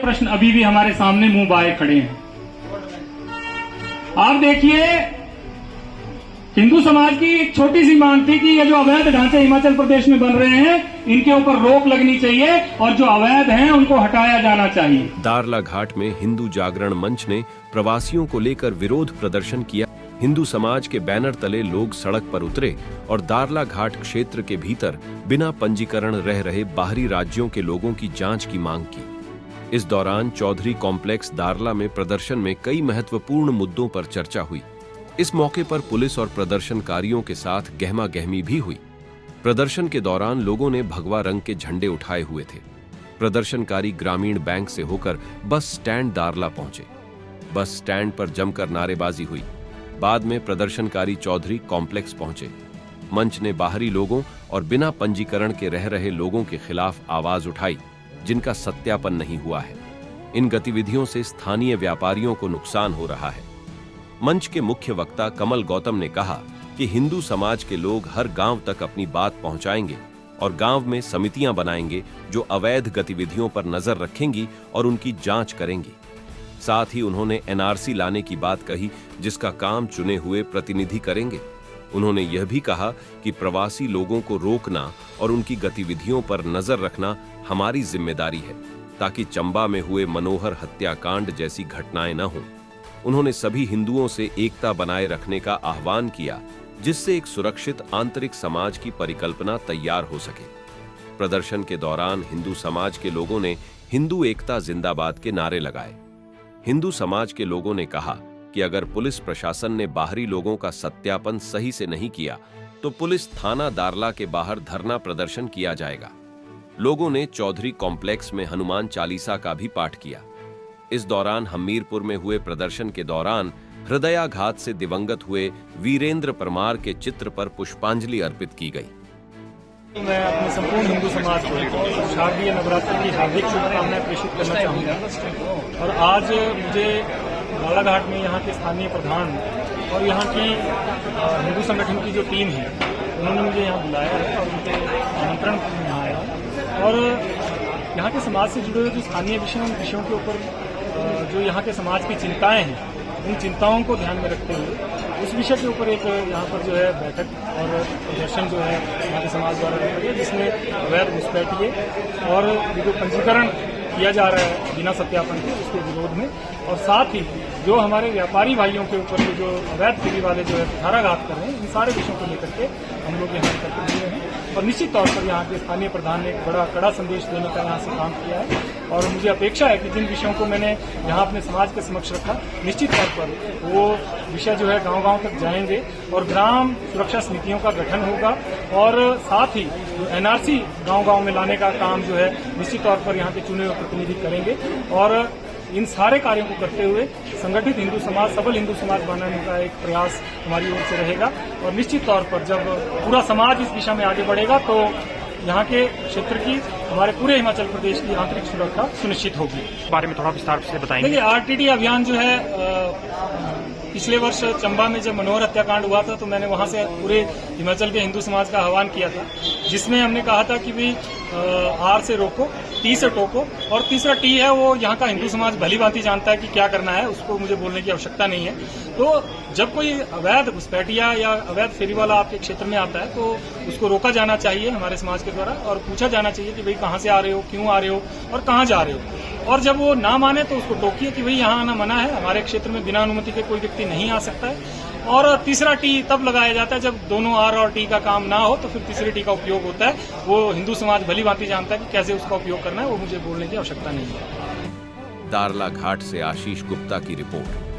प्रश्न अभी भी हमारे सामने मुंह बाए खड़े हैं। आप देखिए, हिंदू समाज की एक छोटी सी मांग थी कि ये जो अवैध ढांचे हिमाचल प्रदेश में बन रहे हैं, इनके ऊपर रोक लगनी चाहिए और जो अवैध हैं उनको हटाया जाना चाहिए। दारला घाट में हिंदू जागरण मंच ने प्रवासियों को लेकर विरोध प्रदर्शन किया। हिंदू समाज के बैनर तले लोग सड़क पर उतरे और दारला घाट क्षेत्र के भीतर बिना पंजीकरण रह रहे बाहरी राज्यों के लोगों की जांच की मांग की। इस दौरान चौधरी कॉम्प्लेक्स दारला में प्रदर्शन में कई महत्वपूर्ण मुद्दों पर चर्चा हुई। इस मौके पर पुलिस और प्रदर्शनकारियों के साथ गहमा गहमी भी हुई। प्रदर्शन के दौरान लोगों ने भगवा रंग के झंडे उठाए हुए थे। प्रदर्शनकारी ग्रामीण बैंक से होकर बस स्टैंड दारला पहुंचे। बस स्टैंड पर जमकर नारेबाजी हुई। बाद में प्रदर्शनकारी चौधरी कॉम्प्लेक्स पहुंचे। मंच ने बाहरी लोगों और बिना पंजीकरण के रह रहे लोगों के खिलाफ आवाज उठाई, जिनका सत्यापन नहीं हुआ है। इन गतिविधियों से स्थानीय व्यापारियों को नुकसान हो रहा है। मंच के मुख्य वक्ता कमल गौतम ने कहा कि हिंदू समाज के लोग हर गांव तक अपनी बात पहुंचाएंगे और गांव में समितियां बनाएंगे जो अवैध गतिविधियों पर नजर रखेंगी और उनकी जांच करेंगी। साथ ही उन्होंने एनआरसी लाने की बात कही, जिसका काम चुने हुए प्रतिनिधि करेंगे। उन्होंने यह भी कहा कि प्रवासी लोगों को रोकना और उनकी गतिविधियों पर नजर रखना हमारी जिम्मेदारी है, ताकि चंबा में हुए मनोहर हत्याकांड जैसी घटनाएं न हों। उन्होंने सभी हिंदुओं से एकता बनाए रखने का आह्वान किया, जिससे एक सुरक्षित आंतरिक समाज की परिकल्पना तैयार हो सके। प्रदर्शन के दौरान हिंदू समाज के लोगों ने हिंदू एकता जिंदाबाद के नारे लगाए। हिंदू समाज के लोगों ने कहा कि अगर पुलिस प्रशासन ने बाहरी लोगों का सत्यापन सही से नहीं किया तो पुलिस थाना दारला के बाहर धरना प्रदर्शन किया जाएगा। लोगों ने चौधरी कॉम्प्लेक्स में हनुमान चालीसा का भी पाठ किया। इस दौरान हमीरपुर में हुए प्रदर्शन के दौरान हृदयाघात से दिवंगत हुए वीरेंद्र परमार के चित्र पर पुष्पांजलि अर्पित की गई। मैं अपने संपूर्ण हिंदू समाज को शारदीय नवरात्र की हार्दिक शुभकामनाएं प्रेषित करना चाहूँगा। और आज मुझे दारला घाट में यहाँ के स्थानीय प्रधान और यहाँ की हिंदू संगठन की जो टीम है, उन्होंने मुझे यहाँ बुलाया है और उनके आमंत्रण यहाँ आया है। और यहाँ के समाज से जुड़े हुए जो स्थानीय विषय, उन विषयों के ऊपर जो यहाँ के समाज की चिंताएं हैं, उन चिंताओं को ध्यान में रखते हुए उस विषय के ऊपर एक यहाँ पर जो है बैठक और प्रदर्शन जो है यहाँ के समाज द्वारा रखा गया, जिसमें अवैध घुसपैठिए और जो पंजीकरण किया जा रहा है बिना सत्यापन के, उसके विरोध में, और साथ ही जो हमारे व्यापारी भाइयों के ऊपर जो अवैध फेरी वाले जो है कुठाराघात कर रहे हैं, इन सारे विषयों को लेकर के हम लोग यहाँ एकत्रित हुए हैं। और निश्चित तौर पर यहाँ के स्थानीय प्रधान ने एक बड़ा कड़ा संदेश देने का यहाँ से काम किया है। और मुझे अपेक्षा है कि जिन विषयों को मैंने यहाँ अपने समाज के समक्ष रखा, निश्चित तौर पर वो विषय जो है गांव-गांव तक जाएंगे और ग्राम सुरक्षा समितियों का गठन होगा। और साथ ही एनआरसी गांव-गांव में लाने का काम जो है निश्चित तौर पर यहाँ के चुने हुए प्रतिनिधि करेंगे। और इन सारे कार्यों को करते हुए संगठित हिंदू समाज, सबल हिंदू समाज बनाने का एक प्रयास हमारी ओर से रहेगा। और निश्चित तौर पर जब पूरा समाज इस दिशा में आगे बढ़ेगा तो यहाँ के क्षेत्र की, हमारे पूरे हिमाचल प्रदेश की आंतरिक सुरक्षा सुनिश्चित होगी। बारे में थोड़ा विस्तार से बताएंगे। देखिए, आरटीडी अभियान जो है पिछले वर्ष चंबा में जब मनोहर हत्याकांड हुआ था, तो मैंने वहां से पूरे हिमाचल के हिंदू समाज का आह्वान किया था, जिसमें हमने कहा था कि भाई आर से रोको, टी से टोको। और तीसरा टी है, वो यहाँ का हिंदू समाज भली भांति जानता है कि क्या करना है, उसको मुझे बोलने की आवश्यकता नहीं है। तो जब कोई अवैध घुसपैठिया या अवैध फेरी वाला आपके क्षेत्र में आता है तो उसको रोका जाना चाहिए हमारे समाज के द्वारा, और पूछा जाना चाहिए कि भाई कहाँ से आ रहे हो, क्यों आ रहे हो और कहाँ जा रहे हो। और जब वो ना माने तो उसको टोकिए कि भाई यहाँ आना मना है, हमारे क्षेत्र में बिना अनुमति के कोई व्यक्ति नहीं आ सकता है। और तीसरा टी तब लगाया जाता है जब दोनों आर और टी का काम ना हो, तो फिर तीसरे टी का उपयोग होता है। वो हिंदू समाज भली भांति जानता है कि कैसे उसका उपयोग करना है, वो मुझे बोलने की आवश्यकता नहीं है। दारला घाट से आशीष गुप्ता की रिपोर्ट।